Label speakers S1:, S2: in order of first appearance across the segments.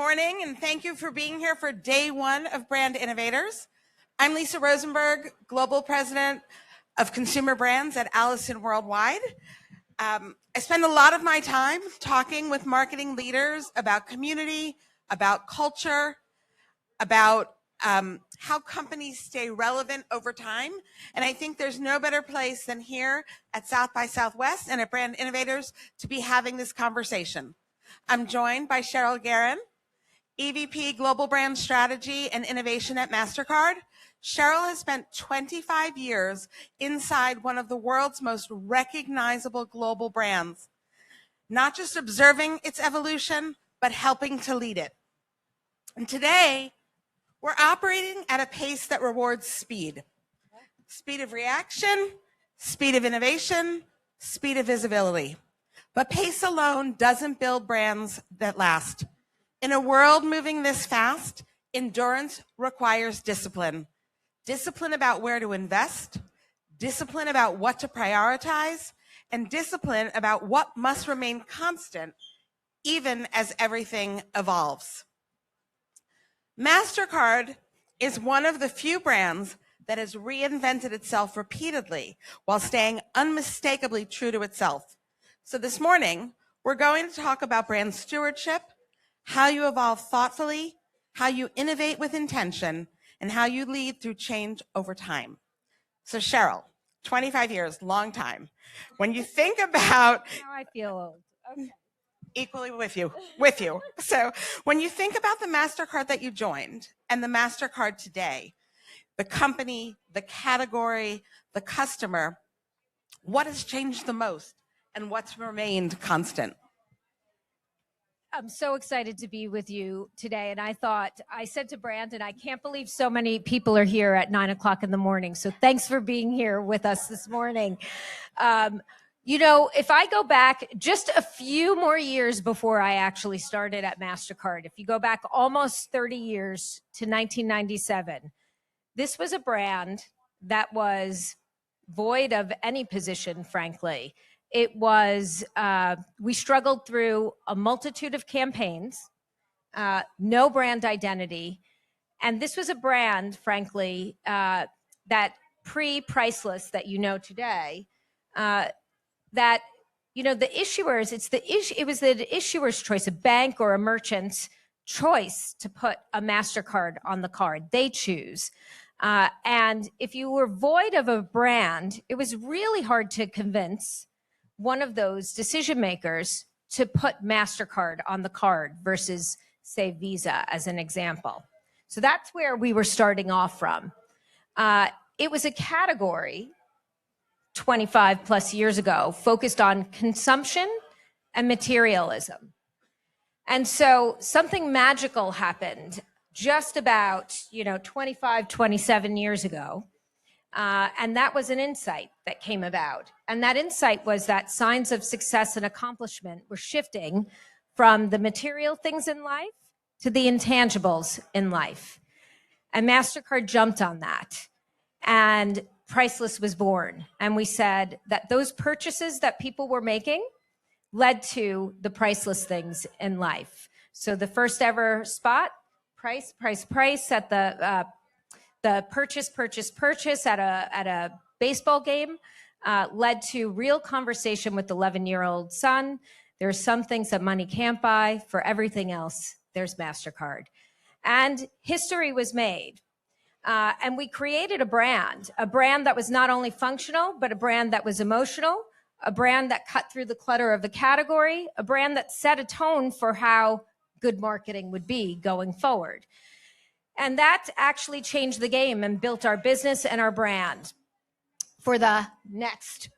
S1: morning, and thank you for being here for day one of Brand Innovators. I'm Lisa Rosenberg, Global President of Consumer Brands at Allison Worldwide. I spend a lot of my time talking with marketing leaders about community, about culture, about how companies stay relevant over time. And I think there's no better place than here at South by Southwest and at Brand Innovators to be having this conversation. I'm joined by Cheryl Guerin, EVP Global Brand Strategy and Innovation at Mastercard. Cheryl has spent 25 years inside one of the world's most recognizable global brands, not just observing its evolution, but helping to lead it. And today, we're operating at a pace that rewards speed. Speed of reaction, speed of innovation, speed of visibility. But pace alone doesn't build brands that last. In a world moving this fast, endurance requires discipline. Discipline about where to invest, discipline about what to prioritize, and discipline about what must remain constant, even as everything evolves. Mastercard is one of the few brands that has reinvented itself repeatedly while staying unmistakably true to itself. So this morning, we're going to talk about brand stewardship, how you evolve thoughtfully, how you innovate with intention, and how you lead through change over time. So Cheryl, 25 years, long time. When you think about—
S2: Now I feel old. Okay.
S1: Equally with you. So when you think about the MasterCard that you joined and the MasterCard today, the company, the category, the customer, what has changed the most and what's remained constant?
S2: I'm so excited to be with you today. And I said to Brandon, I can't believe so many people are here at 9 o'clock in the morning. So thanks for being here with us this morning. If I go back just a few more years before I actually started at MasterCard, if you go back almost 30 years to 1997, this was a brand that was void of any position, frankly. It was, we struggled through a multitude of campaigns, no brand identity. And this was a brand, frankly, that pre-priceless that you know today, that, the issuers, it was the issuer's choice, a bank or a merchant's choice to put a MasterCard on the card. They choose. And if you were void of a brand, it was really hard to convince one of those decision makers to put MasterCard on the card versus, say, Visa as an example. So that's where we were starting off from. It was a category 25 plus years ago focused on consumption and materialism. And so something magical happened just about 25, 27 years ago. And that was an insight that came about. And that insight was that signs of success and accomplishment were shifting from the material things in life to the intangibles in life. And MasterCard jumped on that. And Priceless was born. And we said that those purchases that people were making led to the priceless things in life. So the first ever spot, price at the purchase at a baseball game led to real conversation with the 11-year-old son. There are some things that money can't buy. For everything else, there's MasterCard. And history was made. And we created a brand that was not only functional, but a brand that was emotional, a brand that cut through the clutter of the category, a brand that set a tone for how good marketing would be going forward. And that actually changed the game and built our business and our brand for the next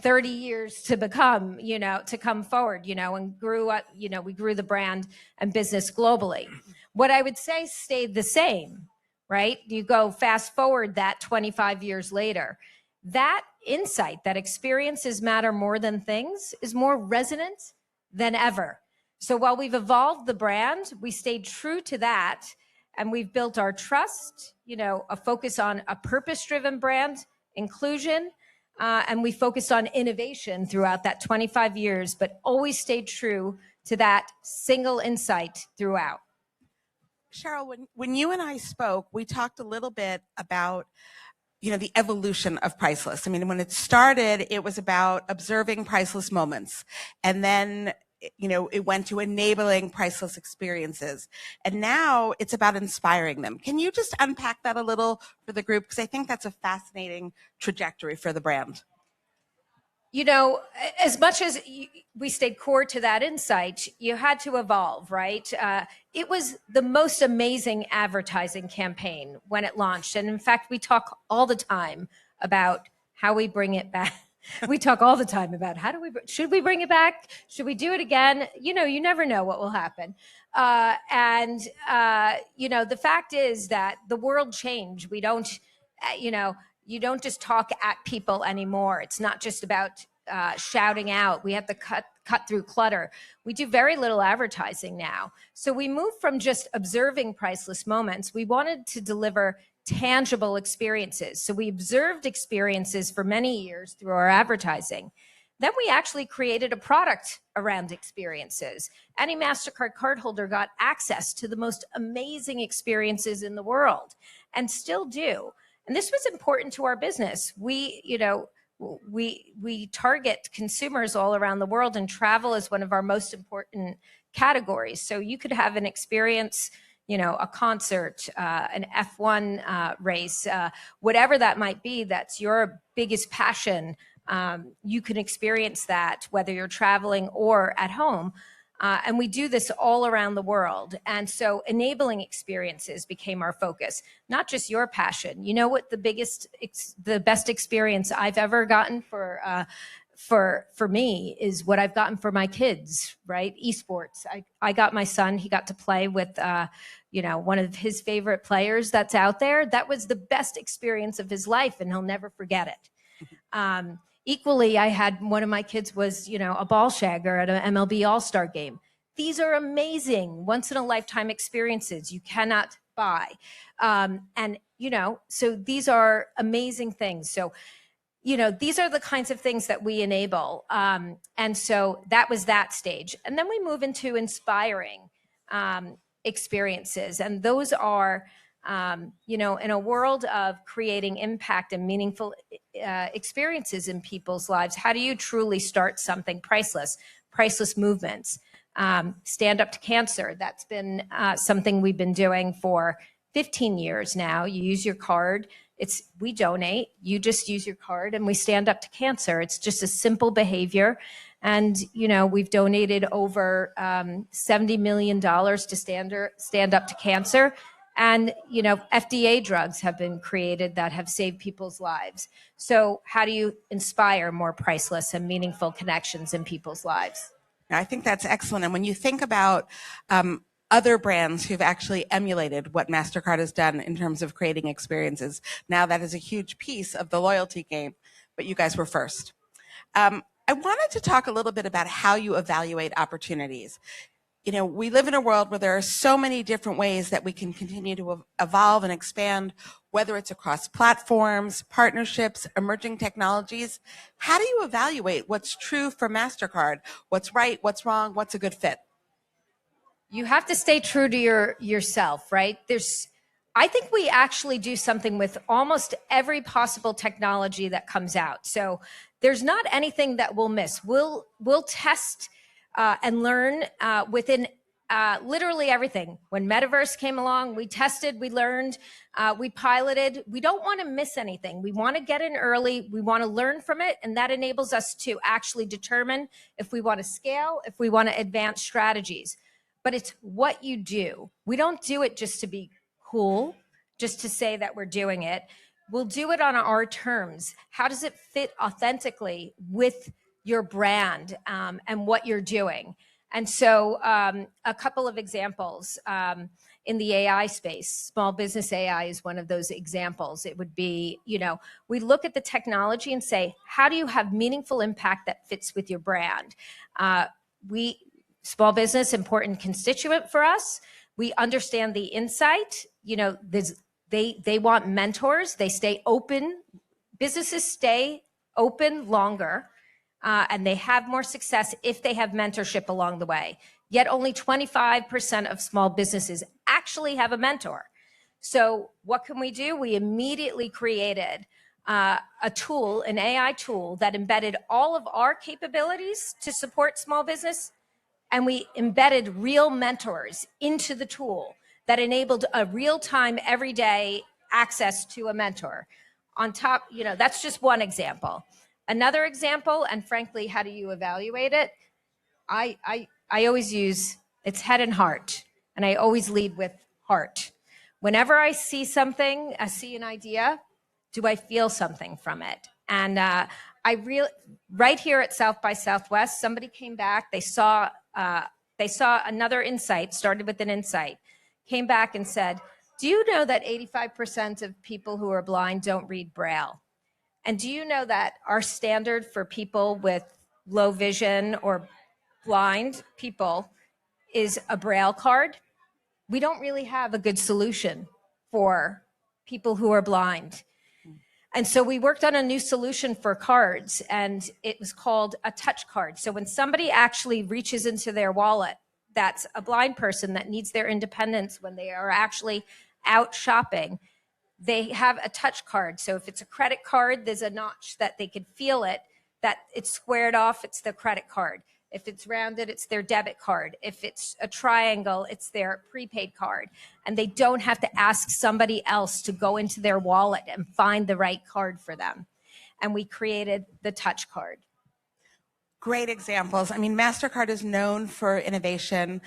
S2: 30 years to become, to come forward, and grew up, we grew the brand and business globally. What I would say stayed the same, right? You go fast forward that 25 years later, that insight, that experiences matter more than things is more resonant than ever. So while we've evolved the brand, we stayed true to that. And we've built our trust, a focus on a purpose-driven brand, inclusion, and we focused on innovation throughout that 25 years, but always stayed true to that single insight throughout.
S1: Cheryl, when you and I spoke, we talked a little bit about, the evolution of Priceless. I mean, when it started, it was about observing priceless moments. And then, it went to enabling priceless experiences. And now it's about inspiring them. Can you just unpack that a little for the group? Because I think that's a fascinating trajectory for the brand.
S2: As much as we stayed core to that insight, you had to evolve, right? It was the most amazing advertising campaign when it launched. And in fact, we talk all the time about how we bring it back. We talk all the time about should we bring it back? Should we do it again? You never know what will happen. The fact is that the world changed. We don't, you don't just talk at people anymore. It's not just about shouting out. We have to cut through clutter. We do very little advertising now. So we moved from just observing priceless moments. We wanted to deliver tangible experiences. So we observed experiences for many years through our advertising. Then we actually created a product around experiences. Any Mastercard cardholder got access to the most amazing experiences in the world, and still do. And this was important to our business. We target consumers all around the world, and travel is one of our most important categories. So you could have an experience, a concert, an F1 race, whatever that might be, that's your biggest passion. You can experience that whether you're traveling or at home. And we do this all around the world. And so enabling experiences became our focus, not just your passion. You know what the best experience I've ever gotten for me is what I've gotten for my kids, right? Esports. I got my son, he got to play with, one of his favorite players that's out there. That was the best experience of his life, and he'll never forget it. Equally, I had one of my kids was, a ball shagger at an MLB All-Star game. These are amazing, once-in-a-lifetime experiences you cannot buy. So these are amazing things. So, these are the kinds of things that we enable. And so that was that stage. And then we move into inspiring experiences. And those are, in a world of creating impact and meaningful experiences in people's lives, how do you truly start something priceless movements? Stand Up to Cancer, that's been something we've been doing for 15 years now. You use your card. We donate, you just use your card, and we stand up to cancer. It's just a simple behavior. And, we've donated over $70 million to stand up to cancer. And, FDA drugs have been created that have saved people's lives. So how do you inspire more priceless and meaningful connections in people's lives?
S1: I think that's excellent. And when you think about other brands who've actually emulated what Mastercard has done in terms of creating experiences, now that is a huge piece of the loyalty game, but you guys were first. I wanted to talk a little bit about how you evaluate opportunities. We live in a world where there are so many different ways that we can continue to evolve and expand, whether it's across platforms, partnerships, emerging technologies. How do you evaluate what's true for Mastercard? What's right, what's wrong, what's a good fit?
S2: You have to stay true to yourself, right? I think we actually do something with almost every possible technology that comes out. So there's not anything that we'll miss. We'll test and learn within literally everything. When Metaverse came along, we tested, we learned, we piloted. We don't want to miss anything. We want to get in early. We want to learn from it. And that enables us to actually determine if we want to scale, if we want to advance strategies. But it's what you do. We don't do it just to be cool, just to say that we're doing it. We'll do it on our terms. How does it fit authentically with your brand and what you're doing? And so a couple of examples in the AI space, small business AI is one of those examples. It would be, we look at the technology and say, how do you have meaningful impact that fits with your brand? Small business, important constituent for us. We understand the insight. They want mentors. They stay open. Businesses stay open longer, and they have more success if they have mentorship along the way. yet only 25% of small businesses actually have a mentor. So what can we do? We immediately created a tool, an AI tool that embedded all of our capabilities to support small business, and we embedded real mentors into the tool that enabled a real-time, everyday access to a mentor. On top, that's just one example. Another example, and frankly, how do you evaluate it? I always use, it's head and heart, and I always lead with heart. Whenever I see something, I see an idea, do I feel something from it? And right here at South by Southwest, somebody came back, they saw another insight, started with an insight, came back and said, do you know that 85% of people who are blind don't read Braille? And do you know that our standard for people with low vision or blind people is a Braille card? We don't really have a good solution for people who are blind. And so we worked on a new solution for cards, and it was called a touch card. So when somebody actually reaches into their wallet, that's a blind person that needs their independence when they are actually out shopping, they have a touch card. So if it's a credit card, there's a notch that they could feel it, that it's squared off, it's the credit card. If it's rounded, it's their debit card. If it's a triangle, it's their prepaid card. And they don't have to ask somebody else to go into their wallet and find the right card for them. And we created the touch card.
S1: Great examples. I mean, Mastercard is known for innovation,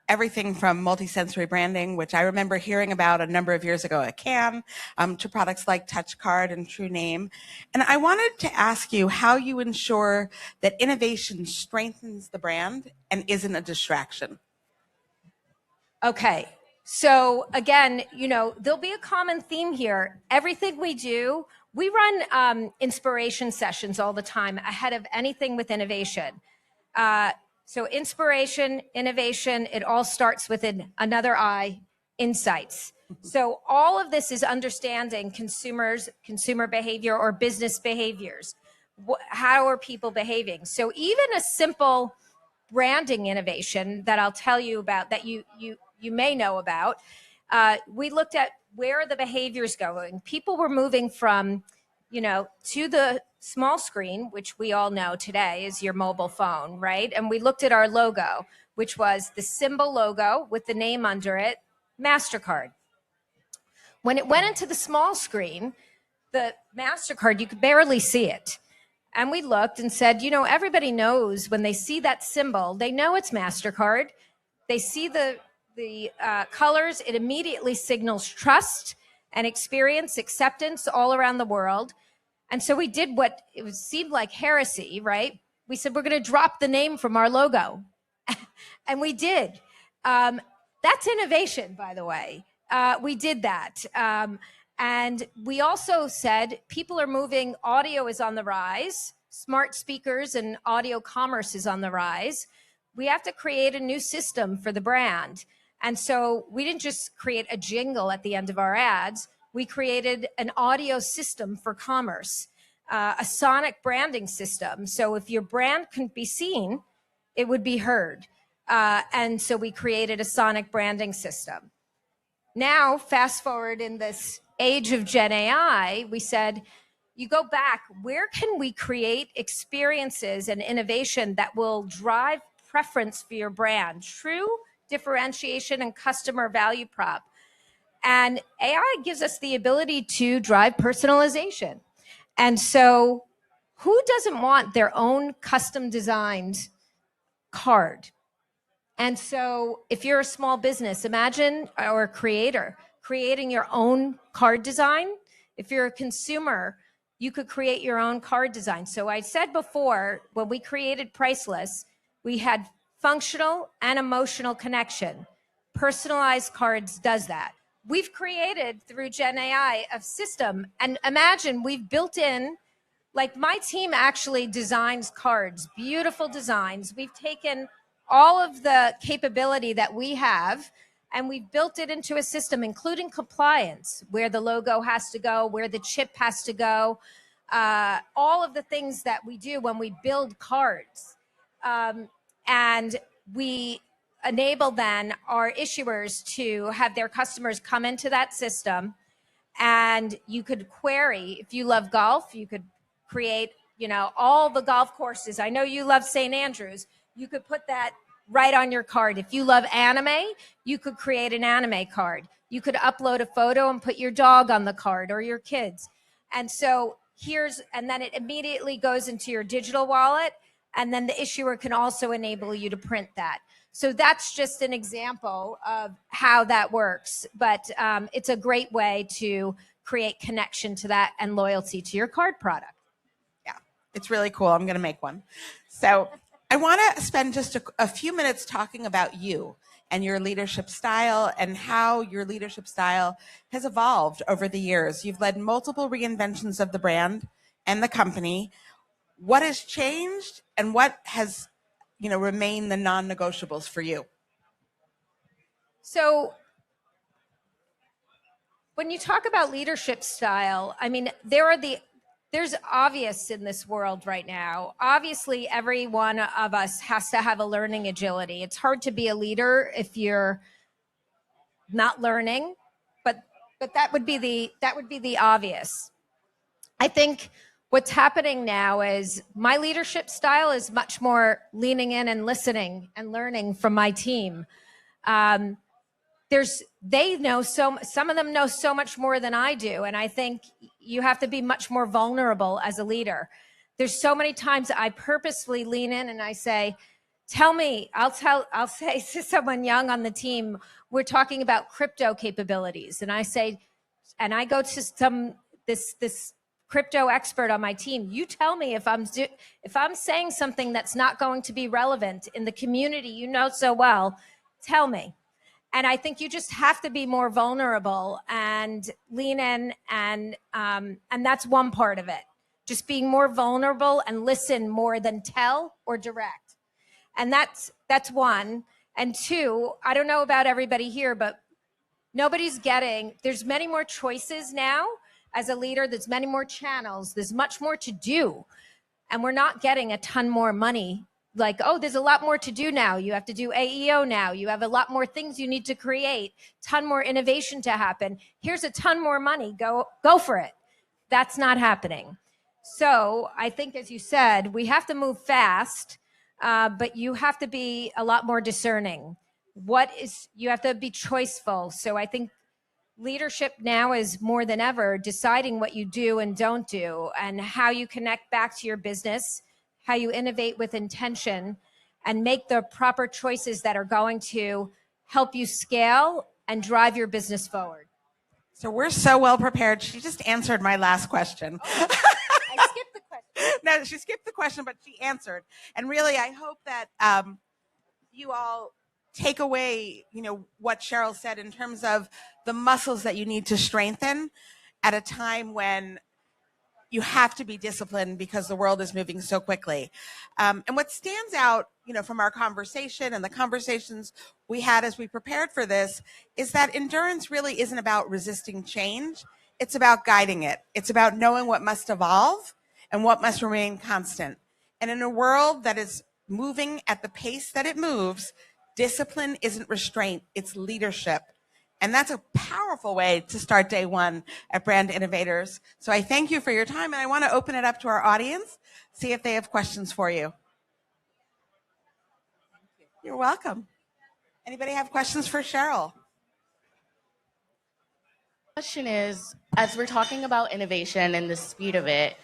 S1: everything from multisensory branding, which I remember hearing about a number of years ago at Cannes, to products like TouchCard and TrueName. And I wanted to ask you how you ensure that innovation strengthens the brand and isn't a distraction.
S2: Okay. So again, there'll be a common theme here. Everything we do, we run inspiration sessions all the time ahead of anything with innovation. So inspiration, innovation, it all starts with another I, insights. So all of this is understanding consumer behavior or business behaviors. How are people behaving? So even a simple branding innovation that I'll tell you about that you may know about, we looked at where are the behaviors going. People were moving from, to the small screen, which we all know today is your mobile phone, right? And we looked at our logo, which was the symbol logo with the name under it, Mastercard. When it went into the small screen, the Mastercard, you could barely see it. And we looked and said, everybody knows when they see that symbol, they know it's Mastercard. They see the colors, it immediately signals trust and experience, acceptance all around the world. And so we did what seemed like heresy, right? We said, we're going to drop the name from our logo. And we did. That's innovation, by the way. We did that. And we also said, people are moving, audio is on the rise, smart speakers and audio commerce is on the rise. We have to create a new system for the brand. And so we didn't just create a jingle at the end of our ads. We created an audio system for commerce, a sonic branding system. So if your brand couldn't be seen, it would be heard. And so we created a sonic branding system. Now, fast forward in this age of Gen AI, we said, you go back, where can we create experiences and innovation that will drive preference for your brand, true differentiation and customer value prop? And AI gives us the ability to drive personalization. And so who doesn't want their own custom designed card? And so if you're a small business, imagine, or a creator, creating your own card design. If you're a consumer, you could create your own card design. So I said before, when we created Priceless, we had functional and emotional connection. Personalized cards does that. We've created through Gen AI a system, and imagine we've built in, like my team actually designs cards, beautiful designs. We've taken all of the capability that we have and we've built it into a system, including compliance, where the logo has to go, where the chip has to go, all of the things that we do when we build cards. And we enable then our issuers to have their customers come into that system, and you could query. If you love golf, you could create, all the golf courses. I know you love St. Andrews. You could put that right on your card. If you love anime, you could create an anime card. You could upload a photo and put your dog on the card or your kids. And so and then it immediately goes into your digital wallet, and then the issuer can also enable you to print that. So that's just an example of how that works. But it's a great way to create connection to that and loyalty to your card product.
S1: Yeah, it's really cool. I'm going to make one. So I want to spend just a few minutes talking about you and your leadership style and how your leadership style has evolved over the years. You've led multiple reinventions of the brand and the company. What has changed and what has remain the non-negotiables for you?
S2: So when you talk about leadership style, I mean, there's obvious in this world right now. Obviously, every one of us has to have a learning agility. It's hard to be a leader if you're not learning, but that would be the obvious. I think what's happening now is my leadership style is much more leaning in and listening and learning from my team. Some of them know so much more than I do. And I think you have to be much more vulnerable as a leader. There's so many times I purposefully lean in and I say, tell me, I'll say to someone young on the team, we're talking about crypto capabilities. And I say, and I go to this crypto expert on my team, you tell me if I'm saying something that's not going to be relevant in the community you know so well, tell me. And I think you just have to be more vulnerable and lean in, and that's one part of it. Just being more vulnerable and listen more than tell or direct. And that's one. And two, I don't know about everybody here, but there's many more choices now. As a leader, there's many more channels. There's much more to do. And we're not getting a ton more money. Like, oh, there's a lot more to do now. You have to do AEO now. You have a lot more things you need to create. Ton more innovation to happen. Here's a ton more money. Go for it. That's not happening. So I think, as you said, we have to move fast, but you have to be a lot more discerning. You have to be choiceful. So I think leadership now is more than ever deciding what you do and don't do, and how you connect back to your business, how you innovate with intention, and make the proper choices that are going to help you scale and drive your business forward.
S1: So we're so well prepared. She just answered my last question.
S2: I skipped the question.
S1: No, she skipped the question, but she answered. And really, I hope that you all take away, what Cheryl said in terms of the muscles that you need to strengthen at a time when you have to be disciplined because the world is moving so quickly. And what stands out, from our conversation and the conversations we had as we prepared for this, is that endurance really isn't about resisting change. It's about guiding it. It's about knowing what must evolve and what must remain constant. And in a world that is moving at the pace that it moves, discipline isn't restraint, it's leadership. And that's a powerful way to start day one at Brand Innovators. So I thank you for your time, and I want to open it up to our audience, see if they have questions for you. You're welcome. Anybody have questions for Cheryl?
S3: Question is, as we're talking about innovation and the speed of it,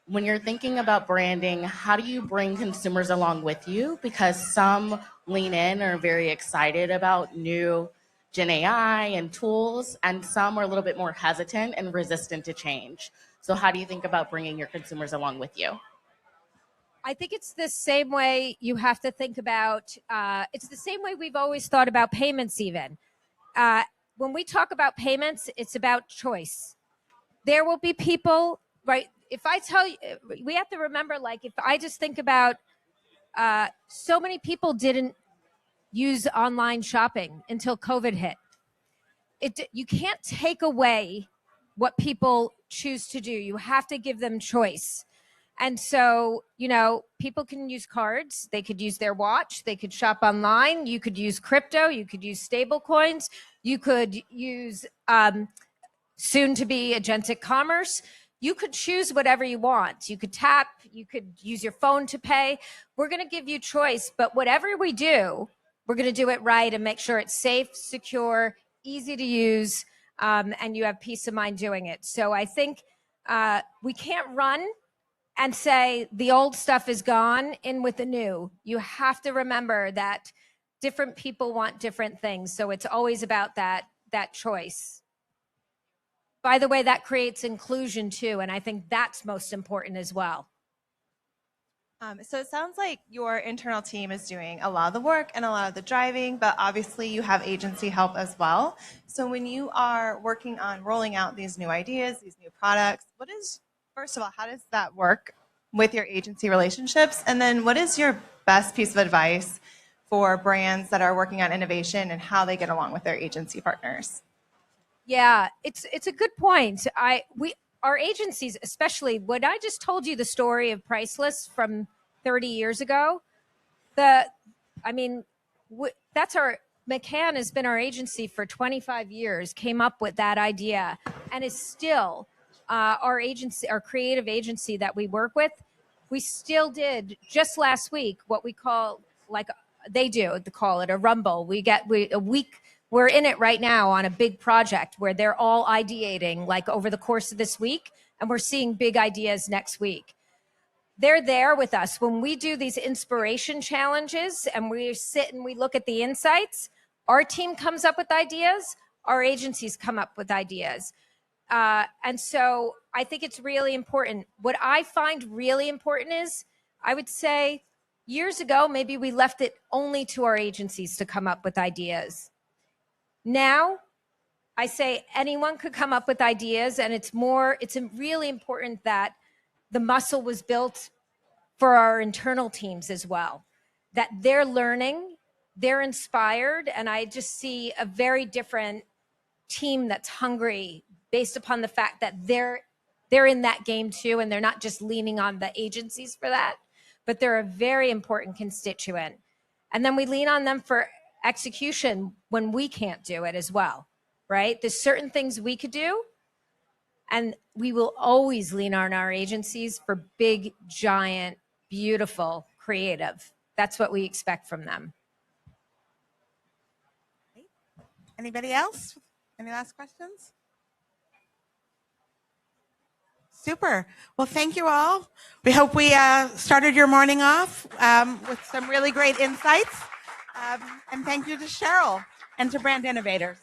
S3: when you're thinking about branding, how do you bring consumers along with you? Because some lean in or are very excited about new Gen AI and tools, and some are a little bit more hesitant and resistant to change. So how do you think about bringing your consumers along with you?
S2: I think it's the same way you have to think about, it's the same way we've always thought about payments even. When we talk about payments, it's about choice. There will be people, right? If I tell you, we have to remember, like, if I just think about, so many people didn't use online shopping until COVID hit. You can't take away what people choose to do. You have to give them choice. And so, people can use cards. They could use their watch. They could shop online. You could use crypto. You could use stable coins. You could use soon to be agentic commerce. You could choose whatever you want. You could tap. You could use your phone to pay. We're going to give you choice. But whatever we do, we're going to do it right and make sure it's safe, secure, easy to use, and you have peace of mind doing it. So I think we can't run and say the old stuff is gone, in with the new. You have to remember that different people want different things. So it's always about that choice. By the way, that creates inclusion too. And I think that's most important as well.
S4: So it sounds like your internal team is doing a lot of the work and a lot of the driving, but obviously you have agency help as well. So when you are working on rolling out these new ideas, these new products, first of all, how does that work with your agency relationships? And then what is your best piece of advice for brands that are working on innovation and how they get along with their agency partners?
S2: Yeah, it's a good point. Our agencies, especially when I just told you the story of Priceless from 30 years ago, McCann has been our agency for 25 years, came up with that idea, and is still our creative agency that we work with. We still did just last week what we call, they call it a rumble. A week. We're in it right now on a big project where they're all ideating over the course of this week, and we're seeing big ideas next week. They're there with us when we do these inspiration challenges, and we sit and we look at the insights. Our team comes up with ideas. Our agencies come up with ideas. And so I think it's really important. What I find really important is, I would say years ago, maybe we left it only to our agencies to come up with ideas. Now, I say anyone could come up with ideas, and it's really important that the muscle was built for our internal teams as well, that they're learning, they're inspired, and I just see a very different team that's hungry based upon the fact that they're in that game too, and they're not just leaning on the agencies for that, but they're a very important constituent. And then we lean on them for execution when we can't do it as well, right? There's certain things we could do, and we will always lean on our agencies for big, giant, beautiful, creative. That's what we expect from them.
S1: Anybody else? Any last questions? Super. Well, thank you all. We hope we started your morning off with some really great insights. And thank you to Cheryl and to Brand Innovators.